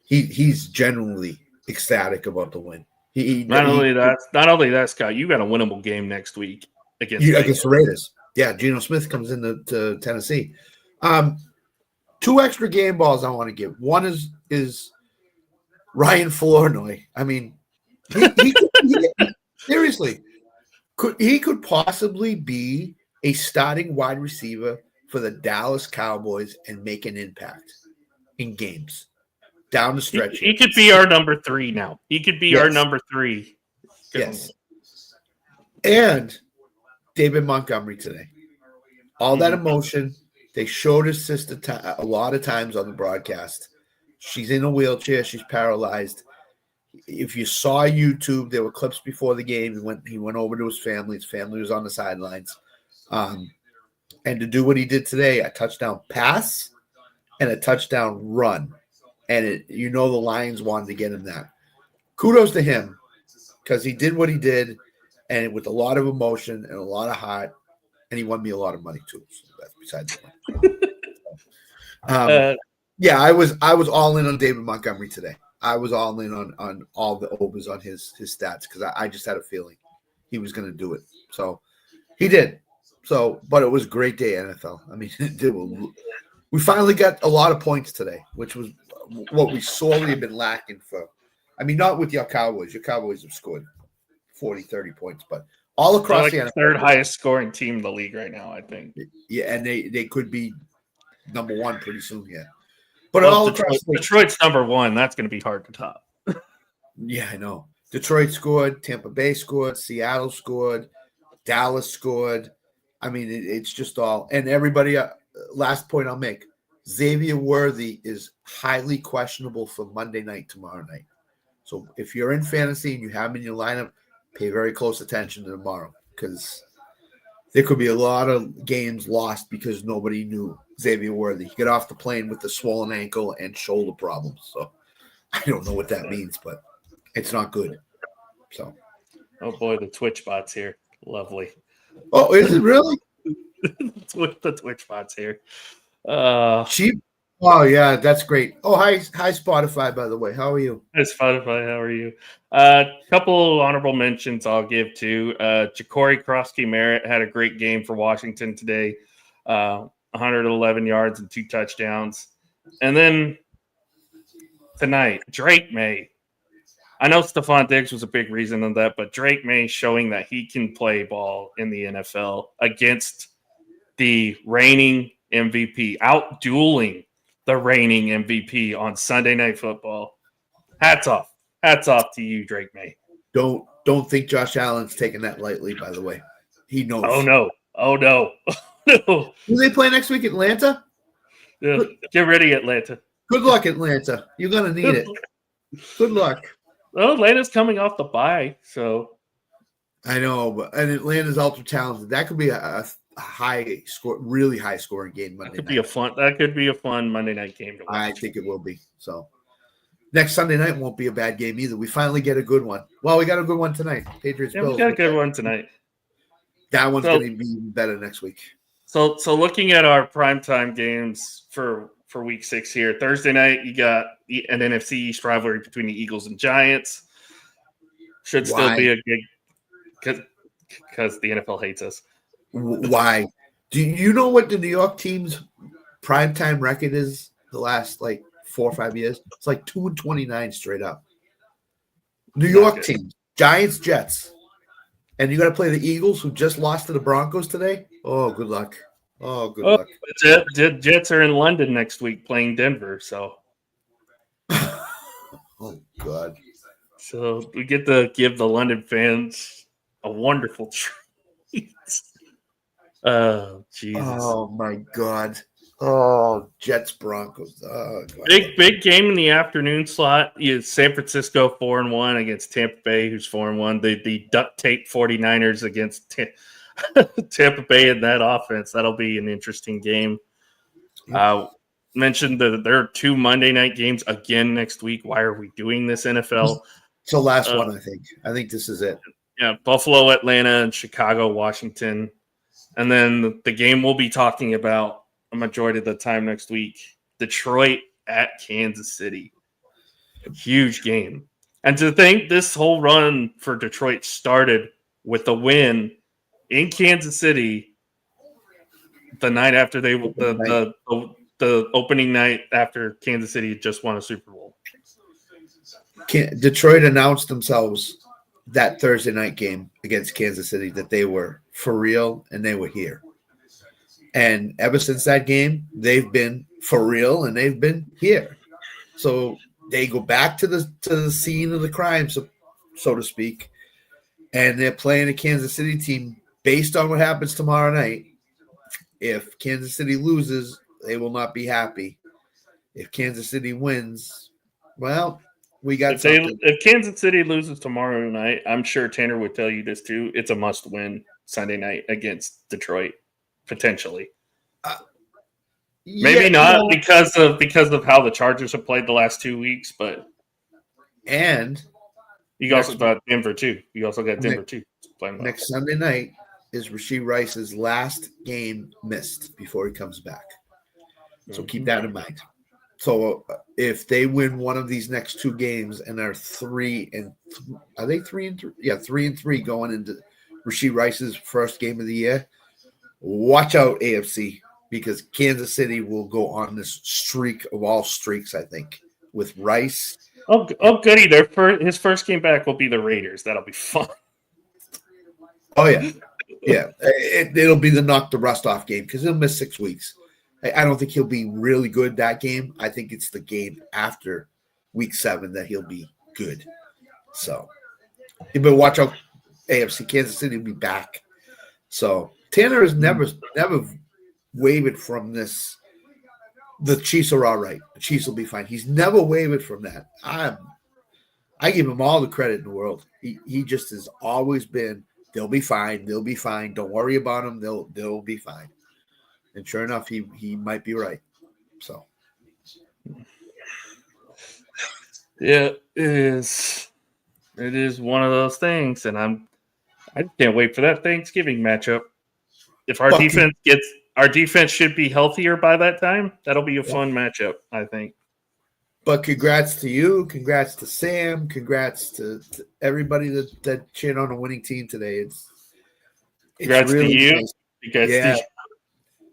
he's genuinely ecstatic about the win. Not only that, Scott, you got a winnable game next week against the Raiders. Yeah, Geno Smith comes into Tennessee. 2 extra game balls I want to give. One is Ryan Flournoy. I mean, he seriously, could possibly be a starting wide receiver for the Dallas Cowboys and make an impact in games down the stretch. He could be our number 3 now. He could be our number 3. Yes. And David Montgomery today. All that emotion. They showed his sister a lot of times on the broadcast. She's in a wheelchair. She's paralyzed. If you saw YouTube, there were clips before the game. He went over to his family. His family was on the sidelines. And to do what he did today, a touchdown pass and a touchdown run. And the Lions wanted to get him that. Kudos to him because he did what he did, and with a lot of emotion and a lot of heart, and he won me a lot of money too. So that's besides the point. I was all in on David Montgomery today. I was all in on all the overs on his stats because I just had a feeling he was going to do it. So he did. So, but it was a great day, NFL. I mean, we finally got a lot of points today, which was what we sorely have been lacking for. I mean, not with your Cowboys. Your Cowboys have scored 40, 30 points, but all across the NFL. Third highest scoring team in the league right now, I think. Yeah, and they could be number 1 pretty soon, yeah. But all across Detroit's number 1. That's going to be hard to top. Yeah, I know. Detroit scored. Tampa Bay scored. Seattle scored. Dallas scored. I mean, it's just all. And everybody, last point I'll make, Xavier Worthy is highly questionable for Monday night tomorrow night. So if you're in fantasy and you have him in your lineup, pay very close attention to tomorrow because there could be a lot of games lost because nobody knew Xavier Worthy. He got off the plane with a swollen ankle and shoulder problems. So I don't know what that means, but it's not good. So, oh boy, the Twitch bot's here. Lovely. Oh, is it really? The Twitch bot's here. Oh yeah, that's great. Oh, hi Spotify, by the way. How are you? Hi Spotify, how are you? Couple honorable mentions I'll give to. Ja'Cory Krosky-Merritt had a great game for Washington today. 111 yards and 2 touchdowns. And then tonight, Drake Maye. I know Stephon Diggs was a big reason of that, but Drake Maye showing that he can play ball in the NFL against the reigning MVP, out-dueling the reigning MVP on Sunday Night Football. Hats off. Hats off to you, Drake Maye. Don't think Josh Allen's taking that lightly, by the way. He knows. Oh, no. No. Do they play next week, Atlanta? Yeah. Get ready, Atlanta. Good luck, Atlanta. You're going to need it. Good luck. Well, Atlanta's coming off the bye, so. I know, and Atlanta's ultra talented. That could be a really high scoring game Monday That night. could be a fun Monday night game to watch. I think it will be. So next Sunday night won't be a bad game either. We finally get a good one. Well, we got a good one tonight. Patriots Yeah, Bills. we got a good one tonight. That one's going to be even better next week. So looking at our primetime games for week 6 here, Thursday night you got an NFC East rivalry between the Eagles and Giants. Should still be a good because the NFL hates us. Why? Do you know what the New York team's primetime record is the last 4 or 5 years? It's 2-29 straight up. New York team, Giants, Jets. And you got to play the Eagles, who just lost to the Broncos today. Oh, good luck. Luck. Jets are in London next week playing Denver, so. Oh, God. So we get to give the London fans a wonderful treat. Oh, Jesus. Oh, my God. Oh, Jets, Broncos. Oh, God. Big game in the afternoon slot. San Francisco 4-1 against Tampa Bay, who's 4-1. The duct tape 49ers against Tampa Bay in that offense. That'll be an interesting game. Mentioned that there are 2 Monday night games again next week. Why are we doing this, NFL? It's the last one, I think. I think this is it. Yeah, Buffalo, Atlanta, and Chicago, Washington. And then the game we'll be talking about a majority of the time next week, Detroit at Kansas City. Huge game. And to think this whole run for Detroit started with a win in Kansas City the night after the opening night after Kansas City just won a Super Bowl. Detroit announced themselves that Thursday night game against Kansas City that they were for real and they were here. And ever since that game, they've been for real and they've been here. So they go back to the scene of the crime, so to speak, and they're playing a Kansas City team based on what happens tomorrow night. If Kansas City loses, they will not be happy. If Kansas City wins, well, we got something. If Kansas City loses tomorrow night, I'm sure Tanner would tell you this too. It's a must-win Sunday night against Detroit. Potentially, maybe not because of how the Chargers have played the last 2 weeks, but you also got Denver too. You also got Denver too playing well. Next Sunday night is Rashee Rice's last game missed before he comes back. So keep that in mind. So if they win one of these next 2 games and are 3-3? Are they 3-3? Yeah, 3-3 going into Rashee Rice's first game of the year. Watch out, AFC, because Kansas City will go on this streak of all streaks, I think, with Rice. Oh, goody. His first game back will be the Raiders. That'll be fun. Oh, yeah. Yeah. It'll be the knock the rust off game because he'll miss 6 weeks. I don't think he'll be really good that game. I think it's the game after week 7 that he'll be good. So, but watch out, AFC. Kansas City will be back. So, Tanner has never wavered from this. The Chiefs are all right. The Chiefs will be fine. He's never wavered from that. I give him all the credit in the world. He just has always been, they'll be fine. They'll be fine. Don't worry about them. They'll be fine. And sure enough, he might be right. So. Yeah, it is. It is one of those things, and I can't wait for that Thanksgiving matchup. If our defense should be healthier by that time, that'll be a fun matchup, I think. But congrats to you, congrats to Sam, congrats to everybody that cheered on a winning team today. Congrats really to you. Nice.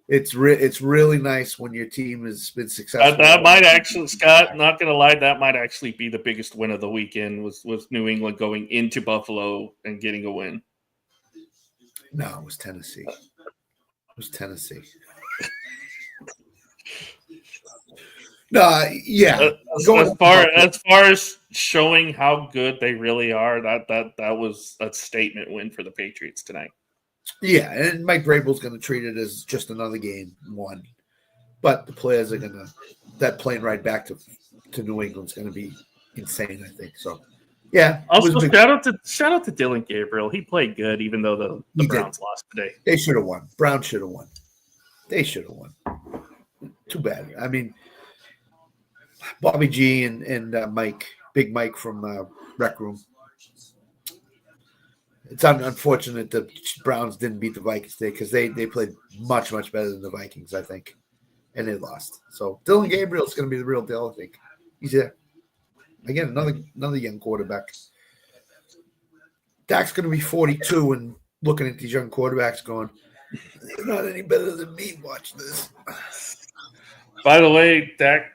It's really nice when your team has been successful. That might actually, Scott, not going to lie, that might actually be the biggest win of the weekend was New England going into Buffalo and getting a win. No, it was Tennessee. No, yeah. As far as showing how good they really are, that was a statement win for the Patriots tonight. Yeah, and Mike Vrabel's going to treat it as just another game won, but the players are that plane ride back to New England's going to be insane. I think so. Yeah. Also, shout out to Dylan Gabriel. He played good, even though the Browns lost today. They should have won. Browns should have won. They should have won. Too bad. I mean, Bobby G and Big Mike from Rec Room. It's unfortunate the Browns didn't beat the Vikings today because they played much, much better than the Vikings, I think, and they lost. So Dylan Gabriel is going to be the real deal, I think. He's there. Again, another young quarterback. Dak's going to be 42 and looking at these young quarterbacks going, they're not any better than me. Watch this. By the way, Dak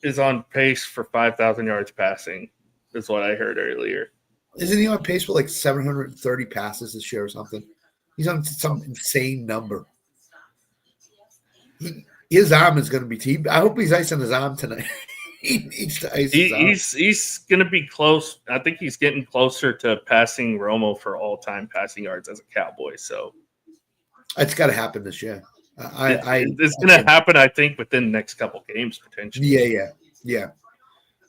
is on pace for 5,000 yards passing, is what I heard earlier. Isn't he on pace for like 730 passes this year or something? He's on some insane number. His arm is going to be – I hope he's icing his arm tonight. He needs to ice his arm. He's going to be close. I think he's getting closer to passing Romo for all-time passing yards as a Cowboy. So it's got to happen this year. It's going to happen, I think, within the next couple games potentially. Yeah.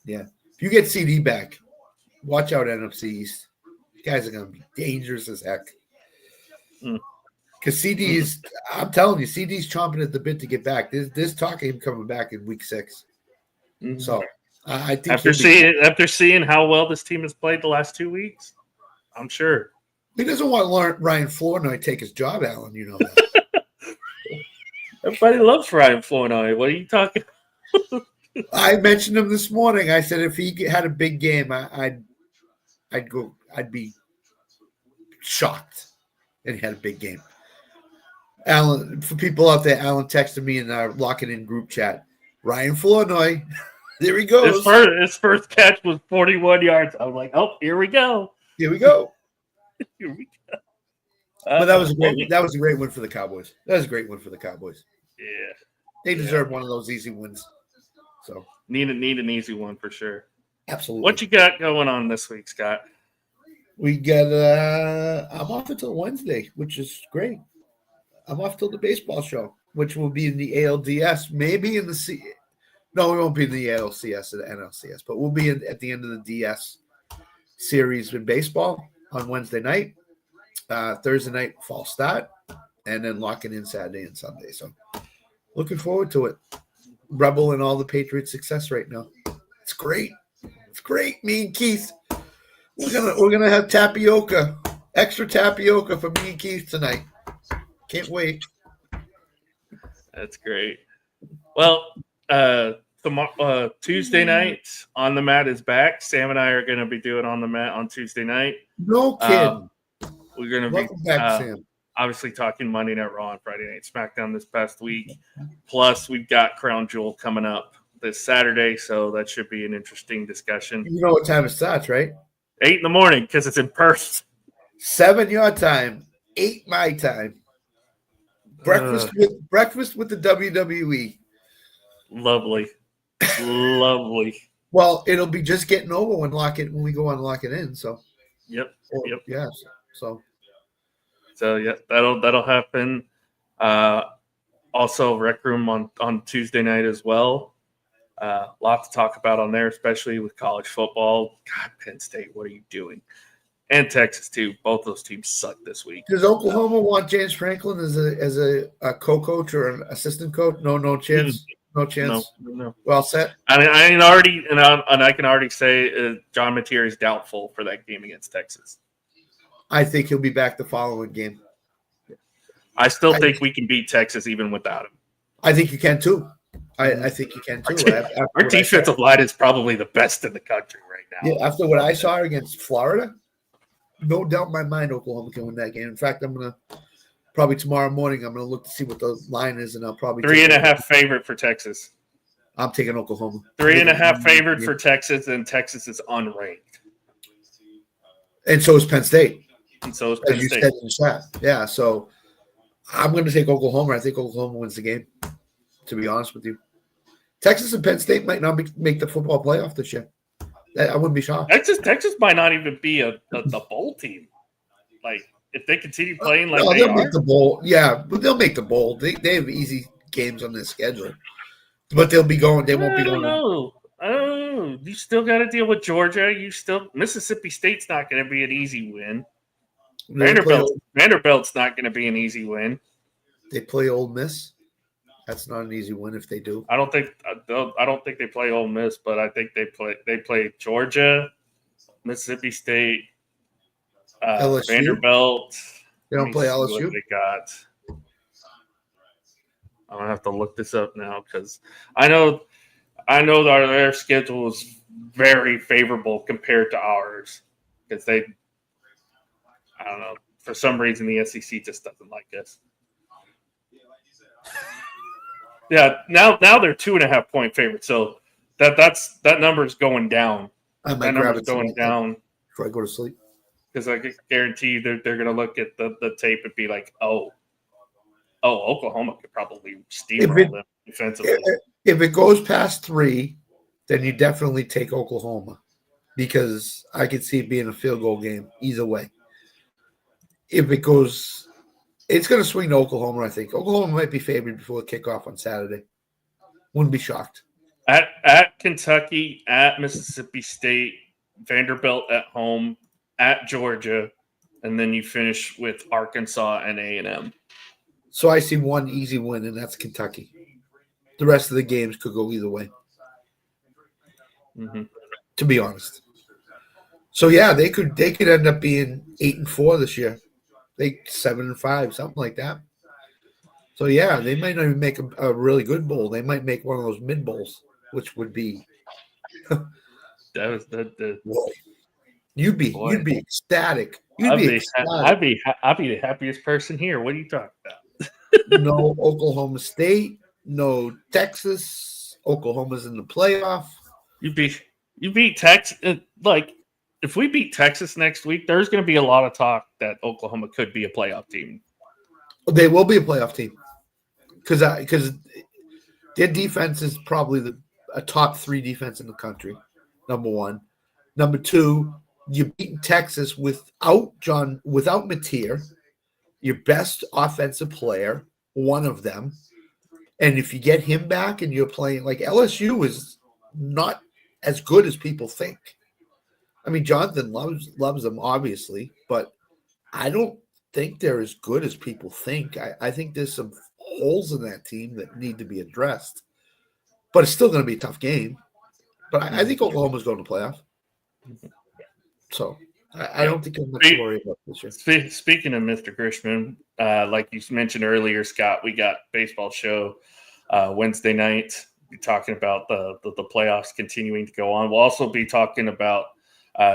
If you get CD back, watch out NFC East. You guys are going to be dangerous as heck. Because CD is, I'm telling you, CD's chomping at the bit to get back. There's talk of him coming back in week 6. So I think after seeing how well this team has played the last 2 weeks, I'm sure he doesn't want Ryan Flournoy to take his job, Alan. You know that. Everybody loves Ryan Flournoy. What are you talking? I mentioned him this morning. I said if he had a big game, I'd be shocked. And he had a big game. Alan, for people out there, Alan texted me in our Lock It In group chat. Ryan Flournoy, there he goes. His first catch was 41 yards. I was like, oh, here we go. Here we go. But that was a great win for the Cowboys. That was a great win for the Cowboys. Yeah. They deserve one of those easy wins. So need an easy one for sure. Absolutely. What you got going on this week, Scott? We got I'm off until Wednesday, which is great. I'm off till the baseball show, which will be in the ALDS, maybe in the No, we won't be in the ALCS or the NLCS, but we'll be at the end of the DS series in baseball on Wednesday night. Thursday night, fall start, and then locking in Saturday and Sunday. So looking forward to it. Rebel and all the Patriots' success right now. It's great. It's great. Me and Keith. We're gonna have tapioca, extra tapioca for me and Keith tonight. Can't wait. That's great. Well, Tuesday night On the Mat is back. Sam and I are going to be doing On the Mat on Tuesday night. No kidding. We're going to be back, Sam. Obviously talking Monday Night Raw and Friday Night SmackDown this past week. Plus, we've got Crown Jewel coming up this Saturday, so that should be an interesting discussion. You know what time it starts, right? 8 in the morning because it's in Perth. 7 your time, 8 my time. Breakfast with the WWE. Lovely. Well, it'll be just getting over when we go on Lock It In. So. Yep. Yeah. So yeah, that'll happen. Also, Rec Room on Tuesday night as well. Lot to talk about on there, especially with college football. God, Penn State, what are you doing? And Texas too. Both those teams suck this week. Does Oklahoma want James Franklin as a co-coach or an assistant coach? No chance. No chance. No. Well set. I can already say John Mateer is doubtful for that game against Texas. I think he'll be back the following game. I still think we can beat Texas even without him. I think you can too. I think you can too. Our defensive line is probably the best in the country right now. Yeah, after what I saw against Florida, no doubt in my mind Oklahoma can win that game. In fact, I'm going to probably tomorrow morning, I'm going to look to see what the line is, and I'll probably 3.5 favorite for Texas. I'm taking Oklahoma. 3.5 favorite for Texas, and Texas is unranked. And so is Penn State. And so is Penn State. You said in the chat. Yeah, so I'm going to take Oklahoma. I think Oklahoma wins the game, to be honest with you. Texas and Penn State might not make the football playoff this year. I wouldn't be shocked. Texas might not even be the bowl team. Like, if they continue playing like they'll make the bowl. Yeah, but they'll make the bowl. They have easy games on their schedule. But they'll be going. They won't be going. No, Oh, you still got to deal with Georgia. Mississippi State's not going to be an easy win. Vanderbilt's not going to be an easy win. They play Ole Miss. That's not an easy win if they do. I don't think they play Ole Miss, but I think they play Georgia, Mississippi State, LSU? Vanderbilt. They don't play LSU. What they got. I'm gonna have to look this up now because I know that their schedule is very favorable compared to ours because I don't know, for some reason the SEC just doesn't like us. Yeah, now they're 2.5 point favorites, so that number is going down. I might that grab number's it going down before I go to sleep because I can guarantee you they're going to look at the tape and be like, oh, Oklahoma could probably steamroll them defensively. If it goes past 3, then you definitely take Oklahoma because I could see it being a field goal game either way. If it goes, it's going to swing to Oklahoma, I think. Oklahoma might be favored before the kickoff on Saturday. Wouldn't be shocked. At Kentucky, at Mississippi State, Vanderbilt at home, at Georgia, and then you finish with Arkansas and A&M. So I see one easy win, and that's Kentucky. The rest of the games could go either way. Mm-hmm. To be honest. So yeah, they could end up being 8-4 this year. 7-5, something like that. So yeah, they might not even make a really good bowl. They might make one of those mid bowls, which would be. You'd be ecstatic. I'd be the happiest person here. What are you talking about? No Oklahoma State, no Texas. Oklahoma's in the playoff. You beat Texas. Like, if we beat Texas next week, there's going to be a lot of talk that Oklahoma could be a playoff team. They will be a playoff team because their defense is probably a top 3 defense in the country. Number 1, number 2, you beat Texas without Mateer, your best offensive player, one of them. And if you get him back and you're playing like LSU is not as good as people think. I mean, Jonathan loves them, obviously, but I don't think they're as good as people think. I think there's some holes in that team that need to be addressed. But it's still going to be a tough game. But I think Oklahoma's going to playoff. So I don't think I'm much to worry about this year. Speaking of Mr. Grishman, like you mentioned earlier, Scott, we got baseball show Wednesday night. We'll be talking about the playoffs continuing to go on. We'll also be talking about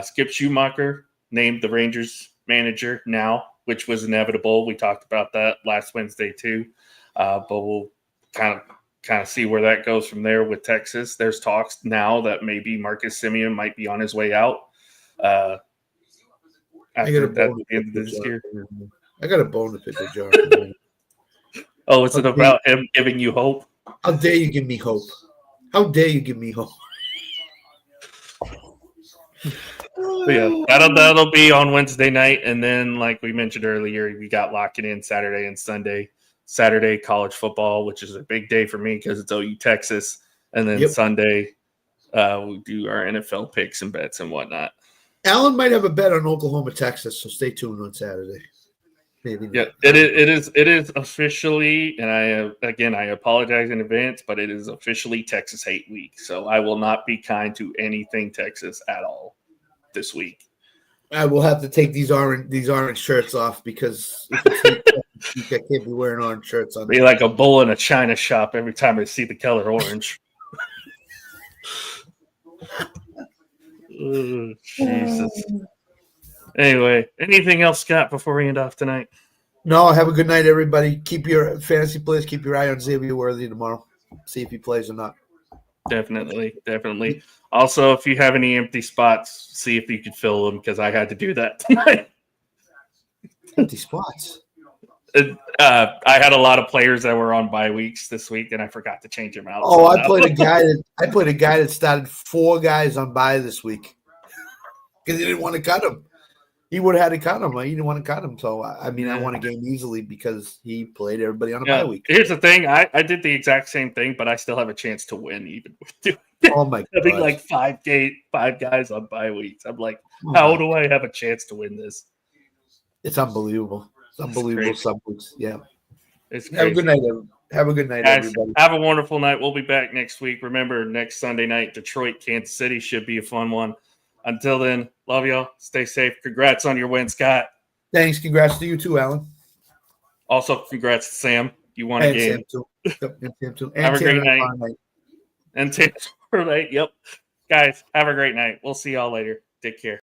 Skip Schumacher named the Rangers manager now, which was inevitable. We talked about that last Wednesday too, but we'll kind of see where that goes from there with Texas. There's talks now that maybe Marcus Semien might be on his way out. After the end of this year. I got a bone to pick with John. Oh, is it about him giving you hope? How dare you give me hope? How dare you give me hope? Yeah, that'll be on Wednesday night, and then like we mentioned earlier, we got locking in Saturday and Sunday. Saturday college football, which is a big day for me because it's OU Texas, and then Sunday we do our NFL picks and bets and whatnot. Alan might have a bet on Oklahoma, Texas, so stay tuned on Saturday. Maybe. Yeah, it is officially, and I apologize in advance, but it is officially Texas Hate Week. So I will not be kind to anything Texas at all this week. I will have to take these orange shirts off because I can't be wearing orange shirts on. Be like a bull in a china shop every time I see the color orange. Oh, Jesus. Anyway, anything else, Scott, before we end off tonight? No, have a good night, everybody. Keep your fantasy plays, keep your eye on Xavier Worthy tomorrow. See if he plays or not. Definitely. Also, if you have any empty spots, see if you could fill them because I had to do that tonight. Empty spots? I had a lot of players that were on bye weeks this week, and I forgot to change them out. Oh, I played a guy that started 4 guys on bye this week because he didn't want to cut him. He would have had to cut him. He didn't want to cut him. So, I won a game easily because he played everybody on a bye week. Here's the thing. I did the exact same thing, but I still have a chance to win even with doing Oh my Having god. like five guys on bye weeks. I'm like, Oh how my- do I have a chance to win this? It's unbelievable. It's unbelievable. crazy. Some weeks. Yeah. It's Have a good crazy. night, have a good night, Guys, everybody. have a wonderful night. We'll be back next week. Remember, next Sunday night, Detroit, Kansas City should be a fun one. Until then, love y'all. Stay safe. Congrats on your win, Scott. Thanks. Congrats to you too, Alan. Also, congrats to Sam. You won a And game. Sam too. Yep, and Sam too. Have And a great Tanner night. tomorrow night. And Tim, yep. Guys, have a great night. We'll see y'all later. Take care.